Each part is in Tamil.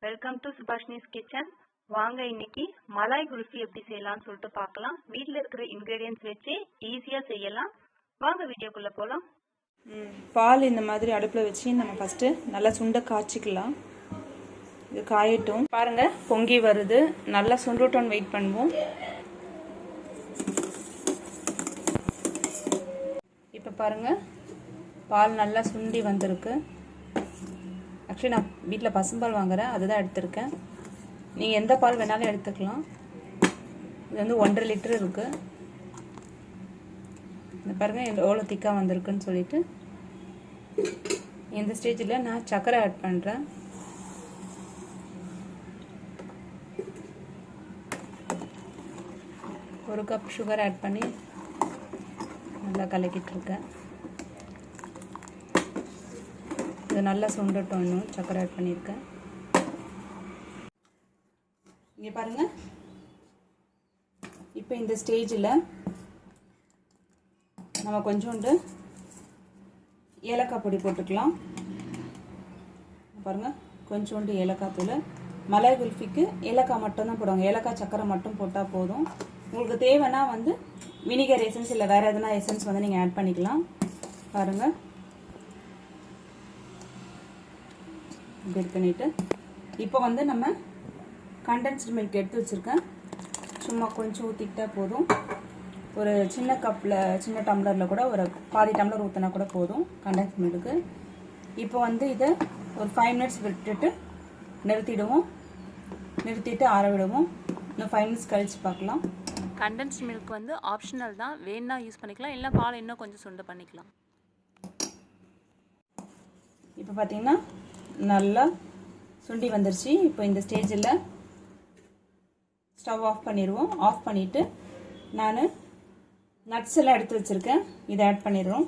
Welcome to சுபாஷினிஸ் kitchen. வாங்க இன்னைக்கு மலாய் குல்ஃபி எப்படி செய்யலாம்னு சொல்லிட்டு பார்க்கலாம். வீட்டில் இருக்கிற இன்கிரீடியன்ஸ் வச்சு ஈஸியாக செய்யலாம். வாங்க வீடியோக்குள்ளே போகலாம். பால் இந்த மாதிரி அடுப்பில் வச்சு நம்ம ஃபஸ்ட்டு நல்லா சுண்ட காய்ச்சிக்கலாம். இது காயட்டும். பாருங்கள், பொங்கி வருது. நல்லா சுண்டட்டோன்னு வெயிட் பண்ணுவோம். இப்போ பாருங்கள், பால் நல்லா சுண்டி வந்திருக்கு. ஆக்சுவலி நான் வீட்டில் பசும்பால் வாங்குகிறேன், அதுதான் எடுத்திருக்கேன். நீங்கள் எந்த பால் வேணாலும் எடுத்துக்கலாம். இது வந்து 1.5 லிட்டர் இருக்குது. இந்த பாருங்கள் எவ்வளோ திக்காக வந்திருக்குன்னு சொல்லிட்டு. இந்த ஸ்டேஜில் நான் சர்க்கரை ஆட் பண்ணுறேன். ஒரு கப் சுகர் ஆட் பண்ணி நல்லா கலக்கிட்டு இருக்கேன். இது நல்லா சுண்டட்டும். இன்னும் சர்க்கரை ஆட் பண்ணியிருக்கேன். இங்கே பாருங்கள், இப்போ இந்த ஸ்டேஜில் நம்ம கொஞ்சோண்டு ஏலக்காய் பொடி போட்டுக்கலாம். பாருங்கள், கொஞ்சோண்டு ஏலக்காய் தூள். மலாய் குல்ஃபிக்கு ஏலக்காய் மட்டும்தான் போடுவாங்க. ஏலக்காய் சர்க்கரை மட்டும் போட்டால் போதும். உங்களுக்கு தேவைன்னா வந்து வினிகர் எசன்ஸ் இல்லை வேறு எதுனா எசன்ஸ் வந்து நீங்கள் ஆட் பண்ணிக்கலாம். பாருங்கள், இப்படி பண்ணிவிட்டு இப்போ வந்து நம்ம கண்டென்ஸ்டு மில்க் எடுத்து வச்சுருக்கேன். சும்மா கொஞ்சம் ஊற்றிக்கிட்டால் போதும். ஒரு சின்ன கப்பில், சின்ன டம்ளரில் கூட ஒரு பாதி டம்ளர் ஊற்றினா கூட போதும் கண்டென்ஸ்டு மில்க்கு. இப்போ வந்து இதை ஒரு 5 மினிட்ஸ் விட்டுட்டு நிறுத்திடுவோம். நிறுத்திட்டு ஆற விடுவோம். இன்னும் 5 மினிட்ஸ் கழித்து பார்க்கலாம். கண்டென்ஸ்டு மில்க் வந்து ஆப்ஷனல் தான். வேணா யூஸ் பண்ணிக்கலாம், இல்லை பால் இன்னும் கொஞ்சம் சுண்ட பண்ணிக்கலாம். இப்போ பார்த்தீங்கன்னா நல்லா சுண்டி வந்துருச்சு. இப்போ இந்த ஸ்டேஜில் ஸ்டவ் ஆஃப் பண்ணிடுவோம். ஆஃப் பண்ணிவிட்டு நான் நட்ஸ் எல்லாம் எடுத்து வச்சுருக்கேன், இதை ஆட் பண்ணிடுறோம்.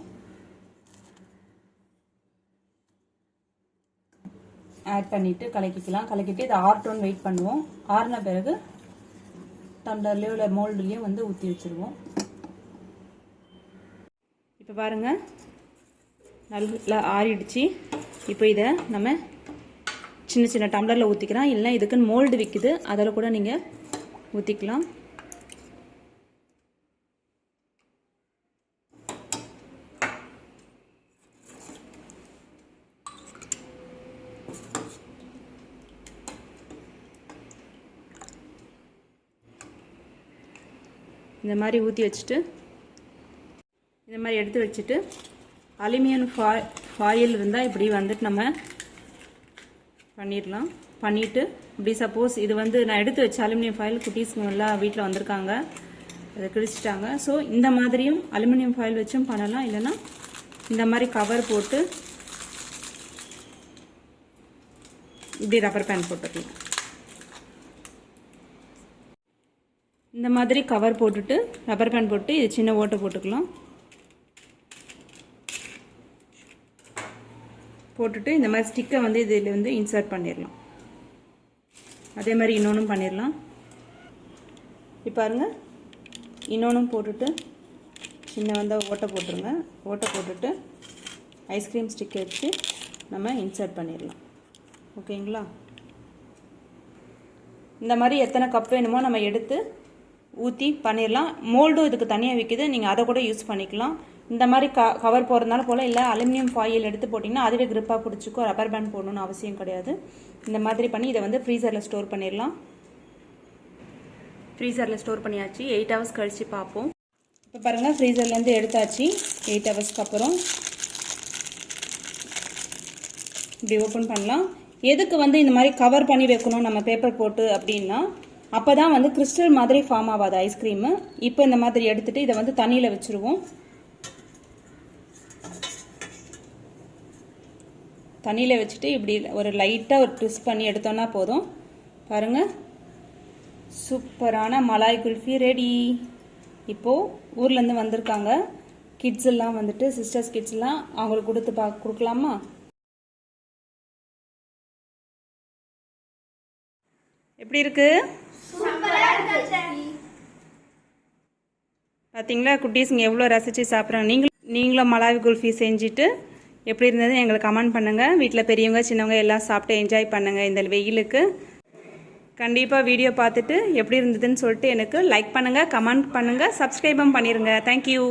ஆட் பண்ணிவிட்டு கலக்கிக்கலாம். கலக்கிட்டு இதை ஆறட்டும்னு வெயிட் பண்ணுவோம். ஆறின பிறகு டம்ளர்லேயோ இல்லை மோல்டுலேயோ வந்து ஊற்றி வச்சுருவோம். இப்போ பாருங்கள், நல்லா ஆறிடுச்சு. இப்போ இதை நம்ம சின்ன சின்ன டம்ளரில் ஊற்றிக்கலாம். இல்லை இதுக்குன்னு மோல்டு விற்குது, அதில் கூட நீங்கள் ஊற்றிக்கலாம். இந்த மாதிரி ஊற்றி வச்சுட்டு, இந்த மாதிரி எடுத்து வச்சுட்டு, அலுமினியம் ஃபாயில் இருந்தால் இப்படி வந்துட்டு நம்ம பண்ணிடலாம். பண்ணிவிட்டு இப்படி சப்போஸ் இது வந்து நான் எடுத்து வச்ச அலுமினியம் ஃபாயில் குட்டீஸ்க்கு எல்லாம் வீட்டில் வந்திருக்காங்க, அதை கிழிச்சிட்டாங்க. ஸோ இந்த மாதிரியும் அலுமினியம் ஃபாயில் வச்சும் பண்ணலாம். இல்லைன்னா இந்த மாதிரி கவர் போட்டு இப்படி ரப்பர் பேண்ட் போட்டுக்கலாம். இந்த மாதிரி கவர் போட்டுட்டு ரப்பர் பேண்ட் போட்டு இது சின்ன ஓட்டை போட்டுக்கலாம். போட்டுட்டு இந்த மாதிரி ஸ்டிக்கை வந்து இதில் வந்து இன்சர்ட் பண்ணிடலாம். அதே மாதிரி இன்னொன்றும் பண்ணிடலாம். இப்போ பாருங்கள், இன்னொன்றும் போட்டுட்டு சின்ன வந்து ஓட்டை போட்டுருங்க. ஓட்டை போட்டுட்டு ஐஸ்கிரீம் ஸ்டிக்கை வச்சு நம்ம இன்சர்ட் பண்ணிடலாம். ஓகேங்களா? இந்த மாதிரி எத்தனை கப் வேணுமோ நம்ம எடுத்து ஊற்றி பண்ணிடலாம். மோல்டும் இதுக்கு தனியாக விற்கிது, நீங்கள் அதை கூட யூஸ் பண்ணிக்கலாம். இந்த மாதிரி கவர் போடுறதுனால போல், இல்லை அலுமினியம் ஃபாயில் எடுத்து போட்டிங்கன்னா அதுவே கிரிப்பாக பிடிச்சிக்கும். ரப்பர் பேண்ட் போடணுன்னு அவசியம் கிடையாது. இந்த மாதிரி பண்ணி இதை வந்து ஃப்ரீசரில் ஸ்டோர் பண்ணிடலாம். ஃப்ரீசரில் ஸ்டோர் பண்ணியாச்சு. 8 ஹவர்ஸ் கழித்து பார்ப்போம். இப்போ பாருங்கள், ஃப்ரீசர்லேருந்து எடுத்தாச்சு. 8 ஹவர்ஸ்க்கு அப்புறம் இப்படி ஓப்பன் பண்ணலாம். எதுக்கு வந்து இந்த மாதிரி கவர் பண்ணி வைக்கணும் நம்ம பேப்பர் போட்டு அப்படின்னா, அப்போ தான் வந்து கிறிஸ்டல் மாதிரி ஃபார்ம் ஆகாது ஐஸ்கிரீமு. இப்போ இந்த மாதிரி எடுத்துகிட்டு இதை வந்து தண்ணியில் வச்சுருவோம். தண்ணியில் வச்சுட்டு இப்படி ஒரு லைட்டாக ஒரு ட்விஸ்ட் பண்ணி எடுத்தோன்னா போதும். பாருங்கள், சூப்பரான மலாய் குல்ஃபி ரெடி. இப்போது ஊர்லேருந்து வந்திருக்காங்க கிட்ஸ் எல்லாம் வந்துட்டு, சிஸ்டர்ஸ் கிட்ஸ் எல்லாம், அவங்களுக்கு கொடுக்கலாமா? எப்படி இருக்கு? பார்த்தீங்களா குட்டீஸுங்க எவ்வளோ ரசித்து சாப்பிட்றாங்க. நீங்களும் மலாய் குல்ஃபி செஞ்சுட்டு எப்படி இருந்ததுன்னு எங்களுக்கு கமெண்ட் பண்ணுங்கள். வீட்டில் பெரியவங்க சின்னவங்க எல்லாம் சாப்பிட்டு என்ஜாய் பண்ணுங்கள் இந்த வெயிலுக்கு. கண்டிப்பாக வீடியோ பார்த்துட்டு எப்படி இருந்ததுன்னு சொல்லிட்டு எனக்கு லைக் பண்ணுங்கள், கமெண்ட் பண்ணுங்கள், சப்ஸ்கிரைபும் பண்ணிடுங்க. தேங்க்யூ.